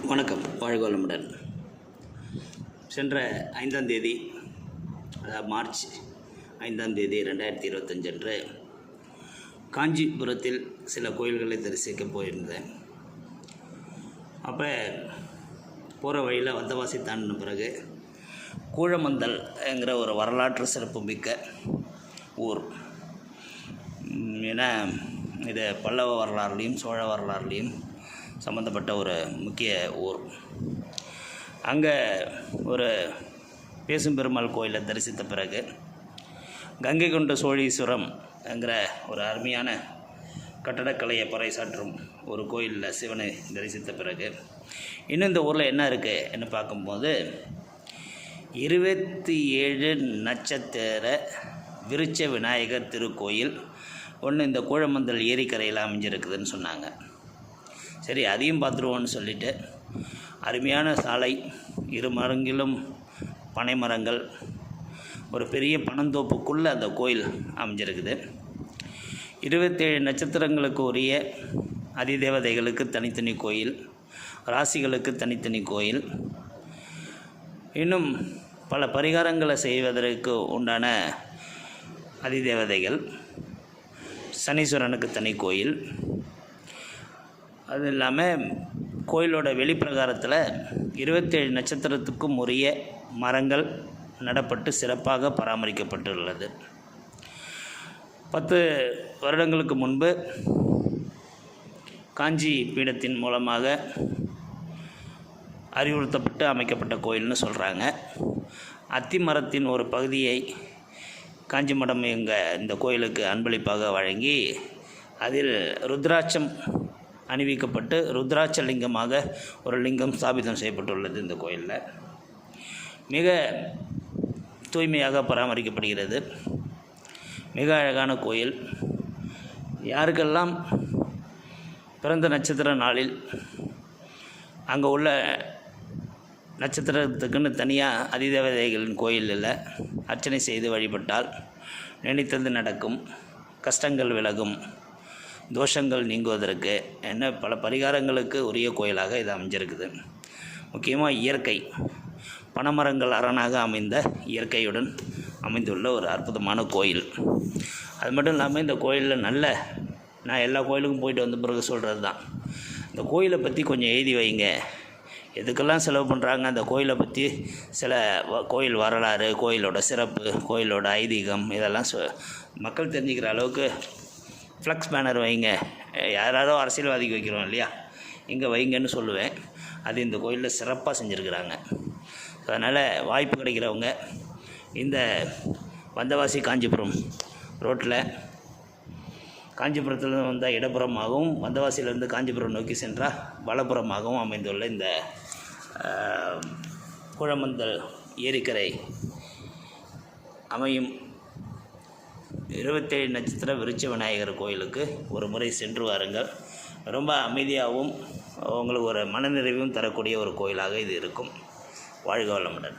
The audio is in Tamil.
வணக்கம். வாழ்க வளமுடன். சென்ற 5ஆம் தேதி, அதாவது மார்ச் 5ஆம் தேதி 2025 அன்று காஞ்சிபுரத்தில் சில கோயில்களை தரிசிக்க போயிருந்தேன். அப்போ போகிற வழியில் வந்தவாசி தாண்டின பிறகு கூழமந்தல் என்கிற ஒரு வரலாற்று சிறப்புமிக்க ஊர். ஏன்னா இது பல்லவ வரலாறுலேயும் சோழ வரலாறுலேயும் சம்மந்தப்பட்ட ஒரு முக்கிய ஊர். அங்கே ஒரு பேசும் பெருமாள் கோயிலை தரிசித்த பிறகு கங்கை கொண்ட சோழீஸ்வரம் என்கிற ஒரு அருமையான கட்டடக்கலையை பறைசாற்றும் ஒரு கோயிலில் சிவனை தரிசித்த பிறகு இன்னும் இந்த ஊரில் என்ன இருக்குது என்ன பார்க்கும்போது 27 நட்சத்திர விருட்ச விநாயகர் திருக்கோயில் ஒன்று இந்த கூழமந்தல் ஏரிக்கரையில் அமைஞ்சிருக்குதுன்னு சொன்னாங்க. சரி, அதையும் பார்த்துருவோன்னு சொல்லிவிட்டு அருமையான சாலை, இரு மரங்கிலும் பனை மரங்கள், ஒரு பெரிய பனந்தோப்புக்குள்ளே அந்த கோயில் அமைஞ்சிருக்குது. 27 நட்சத்திரங்களுக்கு உரிய அதிதேவதைகளுக்கு தனித்தனி கோயில், ராசிகளுக்கு தனித்தனி கோயில், இன்னும் பல பரிகாரங்களை செய்வதற்கு உண்டான அதிதேவதைகள், சனீஸ்வரனுக்கு தனி கோயில். அது இல்லாமல் கோயிலோட வெளிப்பிரகாரத்தில் 27 நட்சத்திரத்துக்கும் உரிய மரங்கள் நடப்பட்டு சிறப்பாக பராமரிக்கப்பட்டுள்ளது. 10 வருடங்களுக்கு முன்பு காஞ்சி பீடத்தின் மூலமாக அறிவுறுத்தப்பட்டு அமைக்கப்பட்ட கோயில்னு சொல்கிறாங்க. அத்தி மரத்தின் ஒரு பகுதியை காஞ்சி மடம் இந்த கோயிலுக்கு அன்பளிப்பாக வழங்கி அதில் ருத்ராட்சம் அணிவிக்கப்பட்டு ருத்ராட்ச லிங்கமாக ஒரு லிங்கம் ஸ்தாபிதம் செய்யப்பட்டுள்ளது. இந்த கோயிலில் மிக தூய்மையாக பராமரிக்கப்படுகிறது. மிக அழகான கோயில். யாருக்கெல்லாம் பிறந்த நட்சத்திர நாளில் அங்கே உள்ள நட்சத்திரத்துக்குன்னு தனியாக அதிதேவதைகளின் கோயிலில் அர்ச்சனை செய்து வழிபட்டால் நினைத்தது நடக்கும், கஷ்டங்கள் விலகும், தோஷங்கள் நீங்குவதற்கு என்ன பல பரிகாரங்களுக்கு உரிய கோயிலாக இது அமைஞ்சிருக்குது. முக்கியமாக இயற்கை, பனைமரங்கள் அரணாக அமைந்த இயற்கையுடன் அமைந்துள்ள ஒரு அற்புதமான கோயில். அது மட்டும் இல்லாமல் இந்த கோயிலில் நான் எல்லா கோயிலுக்கும் போயிட்டு வந்த பிறகு சொல்கிறது தான், இந்த கோயிலை பற்றி கொஞ்சம் எழுதி வைங்க, எதுக்கெல்லாம் செலவு பண்ணுறாங்க, அந்த கோயிலை பற்றி சில கோயில் வரலாறு, கோயிலோட சிறப்பு, கோயிலோட ஐதீகம், இதெல்லாம் மக்கள் தெரிஞ்சுக்கிற அளவுக்கு ஃப்ளக்ஸ் பேனர் வைங்க. யாராரோ அரசியல்வாதிக்கு வைக்கிறோம் இல்லையா, இங்கே வைங்கன்னு சொல்லுவேன். அது இந்த கோயிலில் சிறப்பாக செஞ்சுருக்கிறாங்க. அதனால் வாய்ப்பு கிடைக்கிறவங்க இந்த வந்தவாசி காஞ்சிபுரம் ரோட்டில், காஞ்சிபுரத்தில் வந்தால் இடப்புறமாகவும், வந்தவாசியிலேருந்து காஞ்சிபுரம் நோக்கி சென்றால் வலப்புறமாகவும் அமைந்துள்ள இந்த கூழமந்தல் ஏரிக்கரை அமையும் 27 நட்சத்திர விருட்ச விநாயகர் கோயிலுக்கு ஒரு முறை சென்று வாருங்கள். ரொம்ப அமைதியாகவும் உங்களுக்கு ஒரு மனநிறைவும் தரக்கூடிய ஒரு கோயிலாக இது இருக்கும். வாழ்க வளமுடன்.